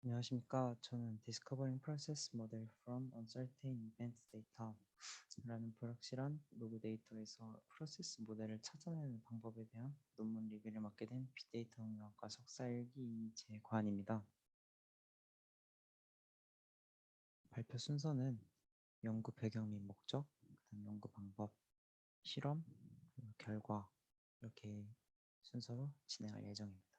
안녕하십니까. 저는 Discovering Process Model from Uncertain Event Data라는 불확실한 로그 데이터에서 프로세스 모델을 찾아내는 방법에 대한 논문 리뷰를 맡게 된 빅데이터 응용학과 석사 1기 이재관입니다. 발표 순서는 연구 배경 및 목적, 그다음 연구 방법, 실험, 그리고 결과 이렇게 순서로 진행할 예정입니다.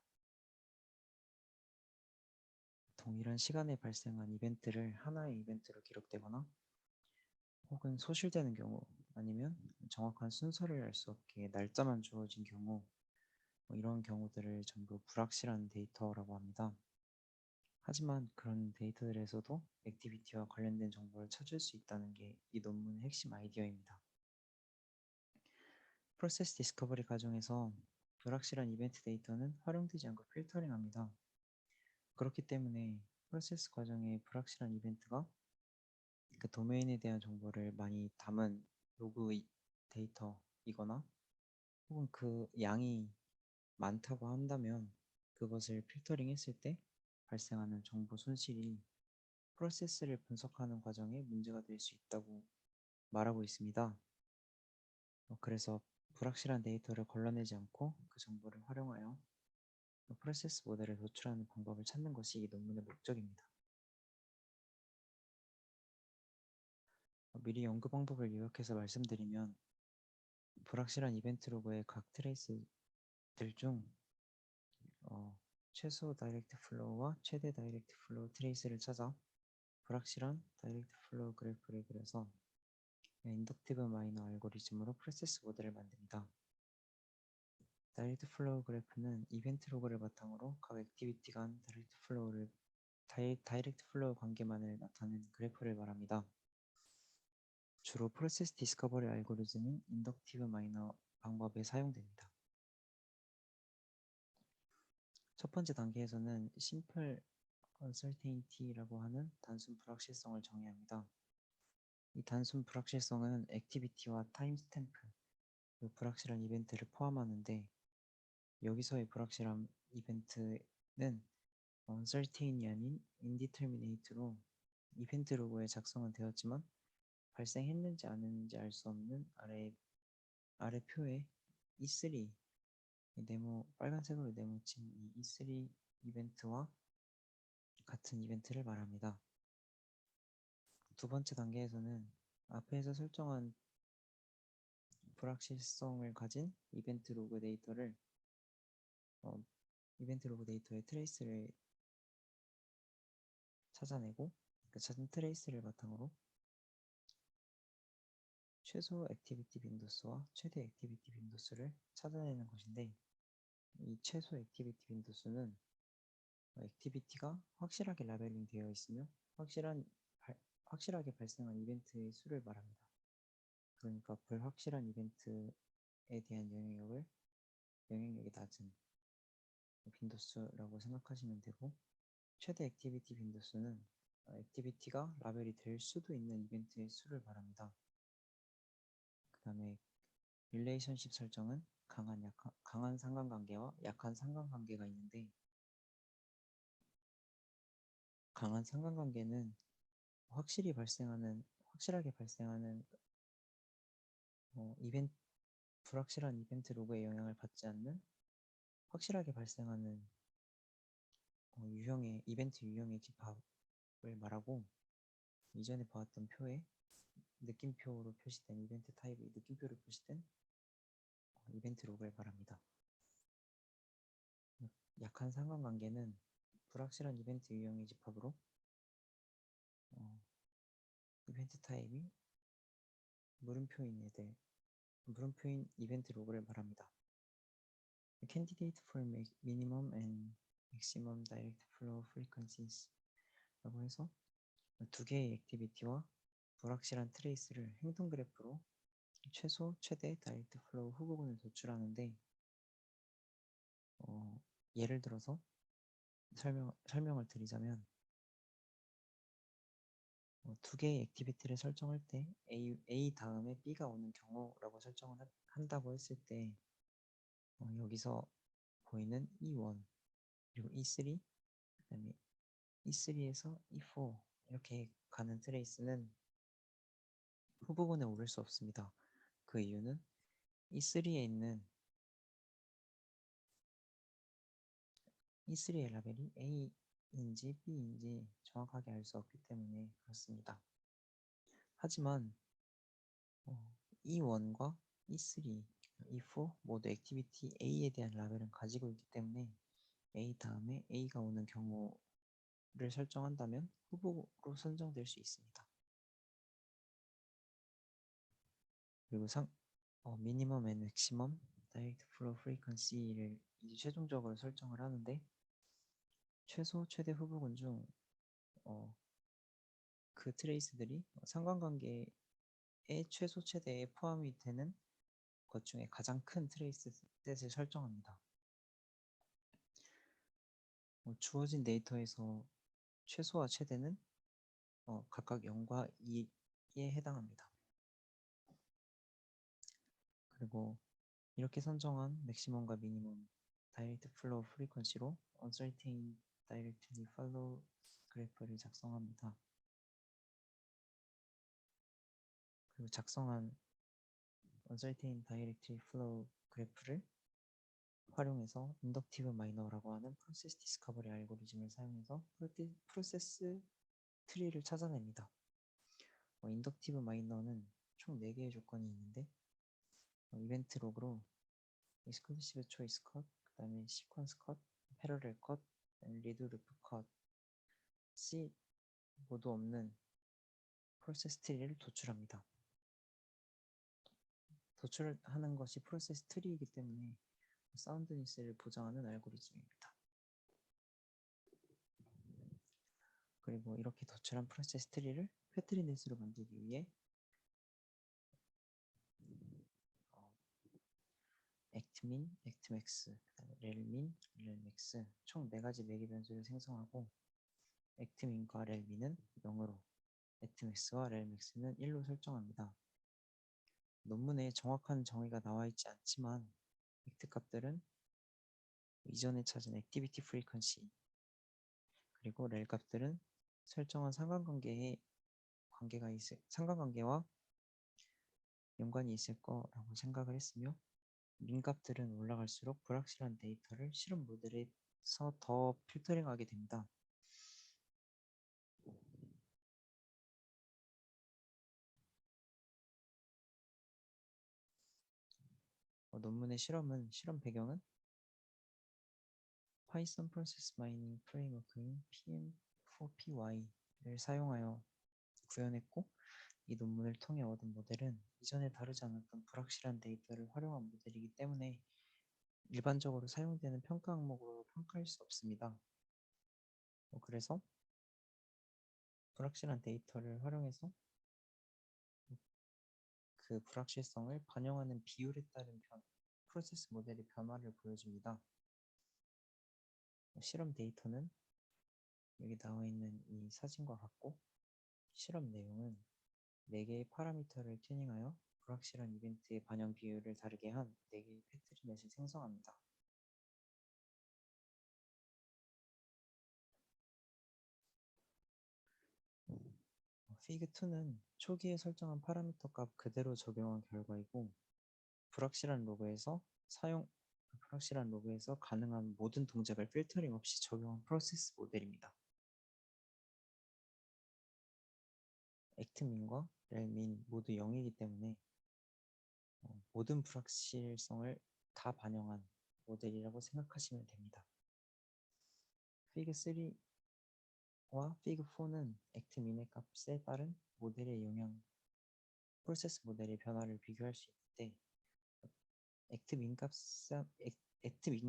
동일한 시간에 발생한 이벤트를 하나의 이벤트로 기록되거나 혹은 소실되는 경우 아니면 정확한 순서를 알 수 없게 날짜만 주어진 경우 이런 경우들을 전부 불확실한 데이터라고 합니다. 하지만 그런 데이터들에서도 액티비티와 관련된 정보를 찾을 수 있다는 게 이 논문의 핵심 아이디어입니다. 프로세스 디스커버리 과정에서 불확실한 이벤트 데이터는 활용되지 않고 필터링합니다. 그렇기 때문에 프로세스 과정의 불확실한 이벤트가 그 도메인에 대한 정보를 많이 담은 로그 데이터이거나 혹은 그 양이 많다고 한다면 그것을 필터링 했을 때 발생하는 정보 손실이 프로세스를 분석하는 과정에 문제가 될 수 있다고 말하고 있습니다. 그래서 불확실한 데이터를 걸러내지 않고 그 정보를 활용하여 프로세스 모델을 도출하는 방법을 찾는 것이 이 논문의 목적입니다. 미리 연구 방법을 요약해서 말씀드리면 불확실한 이벤트 로그의 각 트레이스들 중 최소 다이렉트 플로우와 최대 다이렉트 플로우 트레이스를 찾아 불확실한 다이렉트 플로우 그래프를 그려서 인덕티브 마이너 알고리즘으로 프로세스 모델을 만듭니다. 다이렉트 플로우 그래프는 이벤트 로그를 바탕으로 각 액티비티 간 다이렉트 플로우 관계만을 나타낸 그래프를 말합니다. 주로 프로세스 디스커버리 알고리즘인 인덕티브 마이너 방법에 사용됩니다. 첫 번째 단계에서는 심플 uncertainty라고 하는 단순 불확실성을 정의합니다. 이 단순 불확실성은 액티비티와 타임 스탬프, 그 불확실한 이벤트를 포함하는데 여기서의 불확실한 이벤트는 uncertain이 아닌 indeterminate로 이벤트 로그에 작성은 되었지만 발생했는지 안 했는지 알 수 없는 아래 표에 E3 빨간색으로 네모친 이 E3 이벤트와 같은 이벤트를 말합니다. 두 번째 단계에서는 앞에서 설정한 불확실성을 가진 이벤트 로그 데이터를 이벤트 로그 데이터의 트레이스를 찾아내고 그 찾은 트레이스를 바탕으로 최소 액티비티 빈도수와 최대 액티비티 빈도수를 찾아내는 것인데 이 최소 액티비티 빈도수는 액티비티가 확실하게 라벨링 되어 있으며 확실하게 발생한 이벤트의 수를 말합니다. 그러니까 불확실한 이벤트에 대한 영향력이 낮은 빈도수라고 생각하시면 되고 최대 액티비티 빈도수는 액티비티가 라벨이 될 수도 있는 이벤트의 수를 말합니다. 그 다음에 릴레이션십 설정은 강한 상관관계와 약한 상관관계가 있는데 강한 상관관계는 확실하게 발생하는 이벤트 불확실한 이벤트 로그의 영향을 받지 않는 확실하게 발생하는 유형의 이벤트 유형의 집합을 말하고 이전에 보았던 표에 느낌표로 표시된 이벤트 타입이 느낌표로 표시된 이벤트 로그를 말합니다. 약한 상관관계는 불확실한 이벤트 유형의 집합으로 이벤트 타입이 물음표인 이벤트 로그를 말합니다. Candidate for minimum and maximum direct flow frequencies 라고 해서 두 개의 액티비티와 불확실한 트레이스를 행동 그래프로 최소, 최대 다이렉트 플로우 후보군을 도출하는데 예를 들어서 설명을 드리자면 두 개의 액티비티를 설정할 때 A 다음에 B가 오는 경우라고 설정을 한다고 했을 때 여기서 보이는 E1 그리고 E3 그다음에 E3에서 E4 이렇게 가는 트레이스는 후보군에 오를 수 없습니다. 그 이유는 E3에 있는 E3의 라벨이 A인지 B인지 정확하게 알 수 없기 때문에 그렇습니다. 하지만 E1과 E3, E4 모두 액티비티 A에 대한 라벨은 가지고 있기 때문에 A 다음에 A가 오는 경우를 설정한다면 후보로 선정될 수 있습니다. 그리고 미니멈 앤 맥시멈 다이렉트 플로우 프리퀀시를 이제 최종적으로 설정을 하는데 최소 최대 후보군 중 그 트레이스들이 상관관계의 최소 최대에 포함이 되는 것 중에 가장 큰 트레이스 셋을 설정합니다. 주어진 데이터에서 최소와 최대는 각각 0과 2에 해당합니다. 그리고 이렇게 선정한 맥시멈과 미니멈 다이렉트 플로우 프리퀀시로 uncertain directly follow 그래프를 작성합니다. 그리고 작성한 uncertain directly flow 그래프를 활용해서 인덕티브 마이너라고 하는 프로세스 디스커버리 알고리즘을 사용해서 프로세스 트리를 찾아냅니다. 인덕티브 마이너는 총 4개의 조건이 있는데 이벤트 로그로 exclusive choice cut, 그 다음에 sequence cut, parallel cut, 리드 루프 컷이 모두 없는 프로세스 트리를 도출합니다. 도출하는 것이 프로세스 트리이기 때문에 사운드니스를 보장하는 알고리즘입니다. 그리고 이렇게 도출한 프로세스 트리를 패트리넷으로 만들기 위해 actmin, actmax, relmin, relmax 총 4가지 매개 변수를 생성하고 actmin과 relmin은 0으로 actmax와 relmax는 1로 설정합니다. 논문에 정확한 정의가 나와 있지 않지만 act 값들은 이전에 찾은 activity frequency 그리고 rel 값들은 설정한 상관관계와 연관이 있을 거라고 생각을 했으며 민값들은 올라갈수록 불확실한 데이터를 실험 모델에서 더 필터링하게 됩니다. 논문의 실험 배경은 Python Process Mining 프레임워크인 PM4PY를 사용하여 구현했고 이 논문을 통해 얻은 모델은 이전에 다루지 않았던 불확실한 데이터를 활용한 모델이기 때문에 일반적으로 사용되는 평가 항목으로 평가할 수 없습니다. 그래서 불확실한 데이터를 활용해서 그 불확실성을 반영하는 비율에 따른 프로세스 모델의 변화를 보여줍니다. 실험 데이터는 여기 나와 있는 이 사진과 같고 실험 내용은 4개의 파라미터를 튜닝하여 불확실한 이벤트의 반영 비율을 다르게 한 4개의 패트리넷을 생성합니다. fig2는 초기에 설정한 파라미터 값 그대로 적용한 결과이고 불확실한 로그에서 가능한 모든 동작을 필터링 없이 적용한 프로세스 모델입니다. actmin과 relmin 모두 0이기 때문에 모든 불확실성을 다 반영한 모델이라고 생각하시면 됩니다. fig3와 fig4는 actmin의 값에 따른 모델의 영향, 프로세스 모델의 변화를 비교할 수 있는데 actmin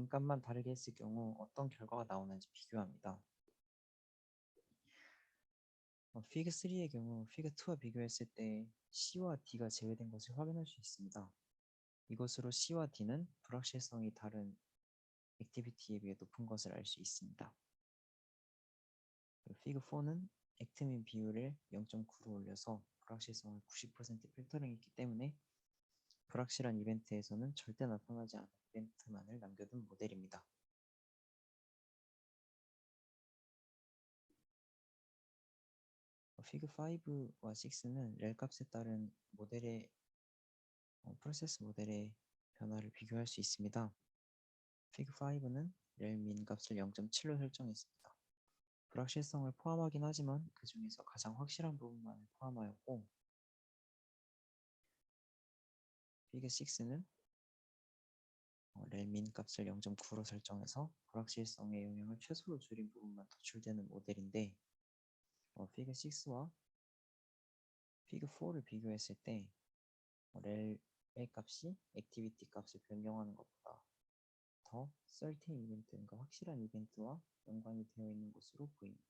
값만 다르게 했을 경우 어떤 결과가 나오는지 비교합니다. fig3의 경우 fig2와 비교했을 때 C와 D가 제외된 것을 확인할 수 있습니다. 이것으로 C와 D는 불확실성이 다른 액티비티에 비해 높은 것을 알 수 있습니다. fig4는 액트민 비율을 0.9로 올려서 불확실성을 90% 필터링했기 때문에 불확실한 이벤트에서는 절대 나타나지 않은 이벤트만을 남겨둔 모델입니다. 피그5와 6는 렐 값에 따른 모델의 프로세스 모델의 변화를 비교할 수 있습니다. 피그5는 렐 민 값을 0.7로 설정했습니다. 불확실성을 포함하긴 하지만 그 중에서 가장 확실한 부분만을 포함하였고, 피그6는 렐 민 값을 0.9로 설정해서 불확실성의 영향을 최소로 줄인 부분만 도출되는 모델인데, 피그6와 피그4를 비교했을 때 렐의 값이 액티비티 값을 변경하는 것보다 더 certain 이벤트, 그러니까 확실한 이벤트와 연관이 되어 있는 것으로 보입니다.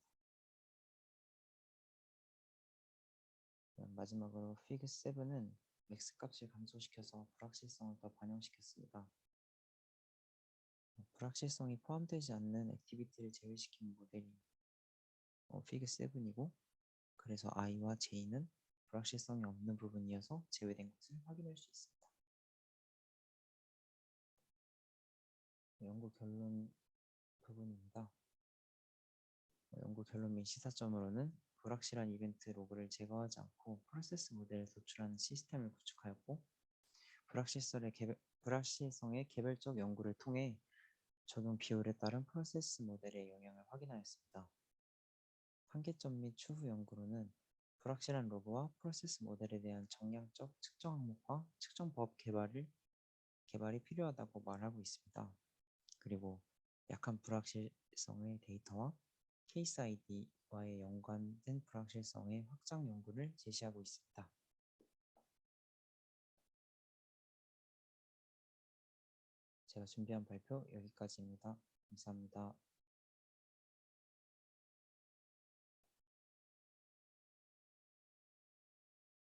마지막으로 피그7은 맥스 값을 감소시켜서 불확실성을 더 반영시켰습니다. 불확실성이 포함되지 않는 액티비티를 제외시킨 모델이 피그7이고, 그래서 i와 j는 불확실성이 없는 부분이어서 제외된 것을 확인할 수 있습니다. 연구 결론 부분입니다. 연구 결론 및 시사점으로는 불확실한 이벤트 로그를 제거하지 않고 프로세스 모델을 도출하는 시스템을 구축하였고, 불확실성의 개별적 연구를 통해 적용 비율에 따른 프로세스 모델의 영향을 확인하였습니다. 한계점 및 추후 연구로는 불확실한 로그와 프로세스 모델에 대한 정량적 측정 항목과 측정법 개발이 필요하다고 말하고 있습니다. 그리고 약한 불확실성의 데이터와 케이스 아이디와의 연관된 불확실성의 확장 연구를 제시하고 있습니다. 제가 준비한 발표 여기까지입니다. 감사합니다.